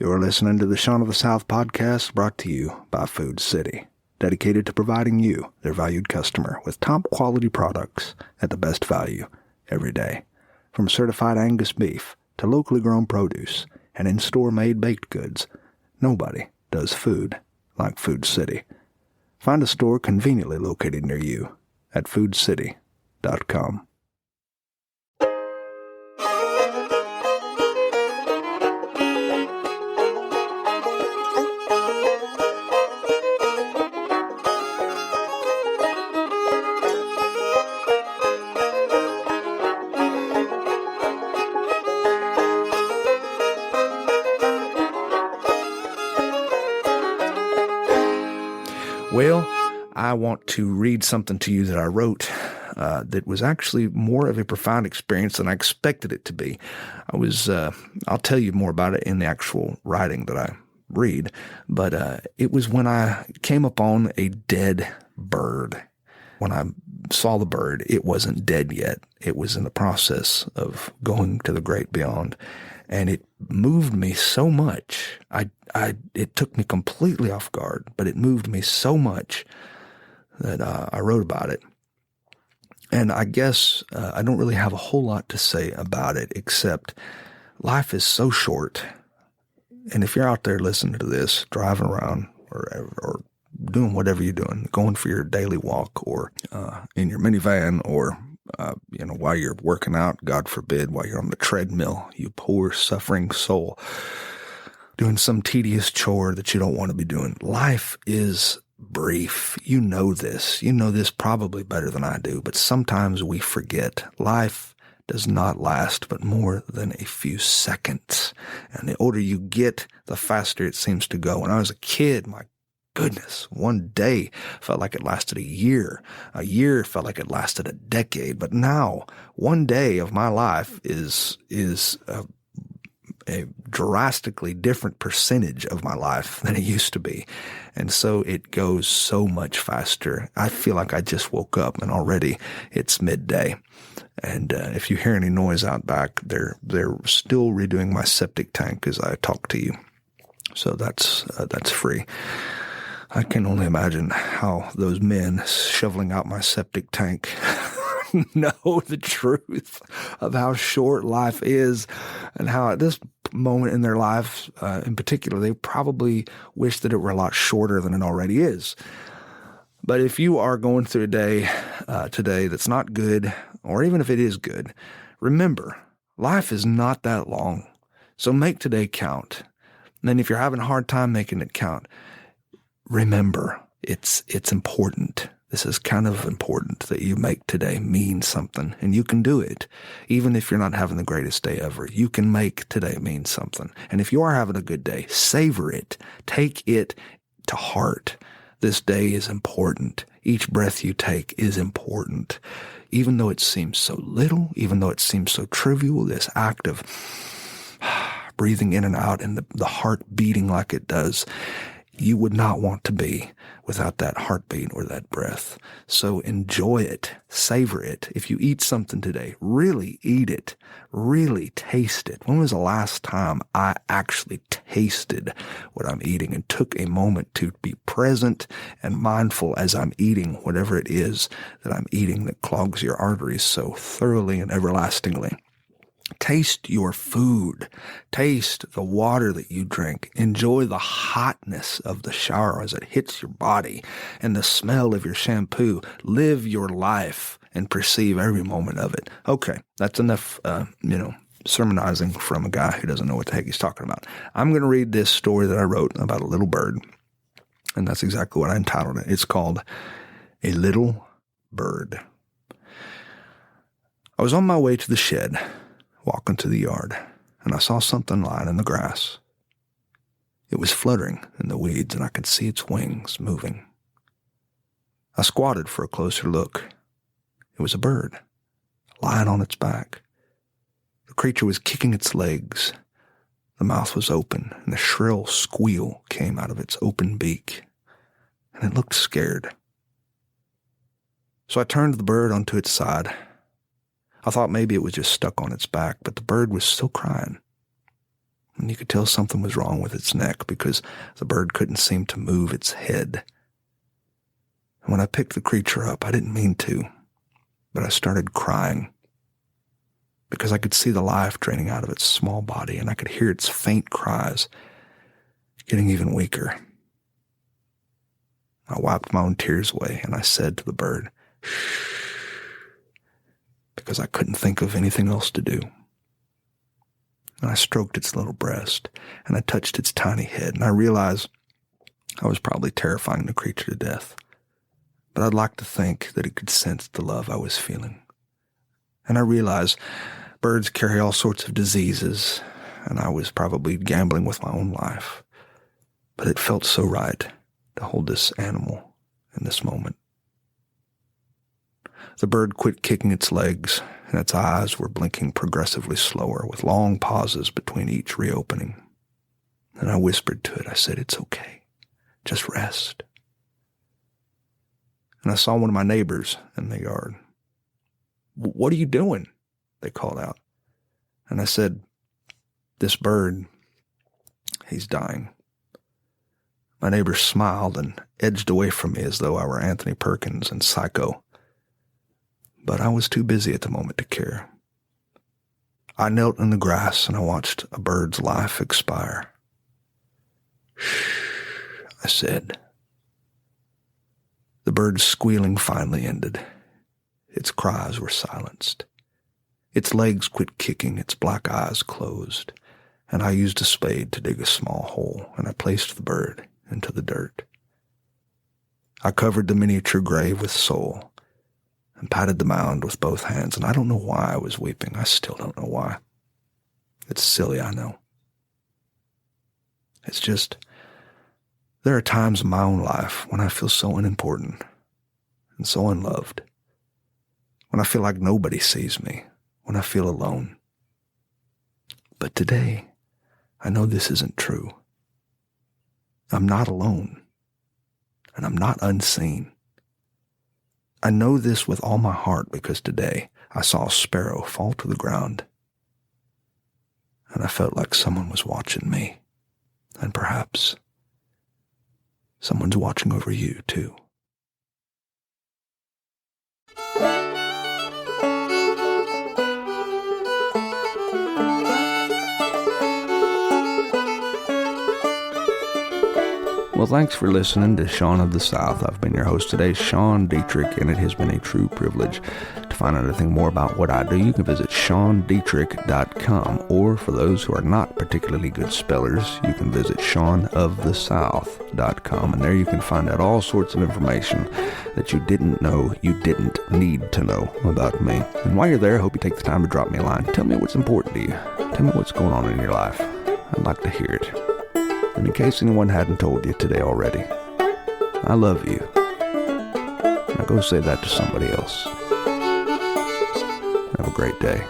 You're listening to the Shaun of the South podcast, brought to you by Food City, dedicated to providing you, their valued customer, with top quality products at the best value every day. From certified Angus beef to locally grown produce and in-store made baked goods, nobody does food like Food City. Find a store conveniently located near you at foodcity.com. Well, I want to read something to you that I wrote that was actually more of a profound experience than I expected it to be. I'll tell you more about it in the actual writing that I read, but it was when I came upon a dead bird. When I saw the bird, it wasn't dead yet. It was in the process of going to the great beyond. And it moved me so much. It took me completely off guard, but it moved me so much that I wrote about it. And I guess I don't really have a whole lot to say about it, except life is so short. And if you're out there listening to this, driving around or doing whatever you're doing, going for your daily walk or in your minivan or while you're working out, God forbid, while you're on the treadmill, you poor suffering soul, doing some tedious chore that you don't want to be doing. Life is brief. You know this. You know this probably better than I do, but sometimes we forget. Life does not last but more than a few seconds. And the older you get, the faster it seems to go. When I was a kid, my goodness, one day felt like it lasted a year. A year felt like it lasted a decade. But now, one day of my life is a drastically different percentage of my life than it used to be. And so it goes so much faster. I feel like I just woke up and already it's midday. And if you hear any noise out back, they're still redoing my septic tank as I talk to you. So that's free. I can only imagine how those men shoveling out my septic tank know the truth of how short life is and how at this moment in their life, in particular, they probably wish that it were a lot shorter than it already is. But if you are going through a day today that's not good, or even if it is good, remember, life is not that long. So make today count. And then if you're having a hard time making it count, remember, it's important. This is kind of important that you make today mean something, and you can do it. Even if you're not having the greatest day ever, you can make today mean something. And if you are having a good day, savor it. Take it to heart. This day is important. Each breath you take is important. Even though it seems so little, even though it seems so trivial, this act of breathing in and out and the heart beating like it does, you would not want to be without that heartbeat or that breath. So enjoy it. Savor it. If you eat something today, really eat it. Really taste it. When was the last time I actually tasted what I'm eating and took a moment to be present and mindful as I'm eating whatever it is that I'm eating that clogs your arteries so thoroughly and everlastingly? Taste your food. Taste the water that you drink. Enjoy the hotness of the shower as it hits your body and the smell of your shampoo. Live your life and perceive every moment of it. Okay, that's enough, sermonizing from a guy who doesn't know what the heck he's talking about. I'm going to read this story that I wrote about a little bird, and that's exactly what I entitled it. It's called A Little Bird. I was on my way to the shed, walking to the yard, and I saw something lying in the grass. It was fluttering in the weeds, and I could see its wings moving. I squatted for a closer look. It was a bird, lying on its back. The creature was kicking its legs. The mouth was open, and a shrill squeal came out of its open beak, and it looked scared. So I turned the bird onto its side. I thought maybe it was just stuck on its back, but the bird was still crying. And you could tell something was wrong with its neck because the bird couldn't seem to move its head. And when I picked the creature up, I didn't mean to, but I started crying because I could see the life draining out of its small body, and I could hear its faint cries getting even weaker. I wiped my own tears away, and I said to the bird, "Shh," because I couldn't think of anything else to do. And I stroked its little breast, and I touched its tiny head, and I realized I was probably terrifying the creature to death. But I'd like to think that it could sense the love I was feeling. And I realized birds carry all sorts of diseases, and I was probably gambling with my own life. But it felt so right to hold this animal in this moment. The bird quit kicking its legs, and its eyes were blinking progressively slower, with long pauses between each reopening. And I whispered to it, I said, "It's okay. Just rest." And I saw one of my neighbors in the yard. "What are you doing?" they called out. And I said, "This bird, he's dying." My neighbor smiled and edged away from me as though I were Anthony Perkins and Psycho. But I was too busy at the moment to care. I knelt in the grass and I watched a bird's life expire. "Shh," I said. The bird's squealing finally ended. Its cries were silenced. Its legs quit kicking, its black eyes closed, and I used a spade to dig a small hole, and I placed the bird into the dirt. I covered the miniature grave with soil and patted the mound with both hands, and I don't know why I was weeping. I still don't know why. It's silly, I know. It's just, there are times in my own life when I feel so unimportant and so unloved, when I feel like nobody sees me, when I feel alone. But today, I know this isn't true. I'm not alone, and I'm not unseen. I know this with all my heart because today I saw a sparrow fall to the ground, and I felt like someone was watching me, and perhaps someone's watching over you too. Well, thanks for listening to Sean of the South. I've been your host today, Sean Dietrich, and it has been a true privilege. To find out anything more about what I do, you can visit SeanDietrich.com, or for those who are not particularly good spellers, you can visit SeanOfTheSouth.com, and there you can find out all sorts of information that you didn't know you didn't need to know about me. And while you're there, I hope you take the time to drop me a line. Tell me what's important to you. Tell me what's going on in your life. I'd like to hear it. And in case anyone hadn't told you today already, I love you. Now go say that to somebody else. Have a great day.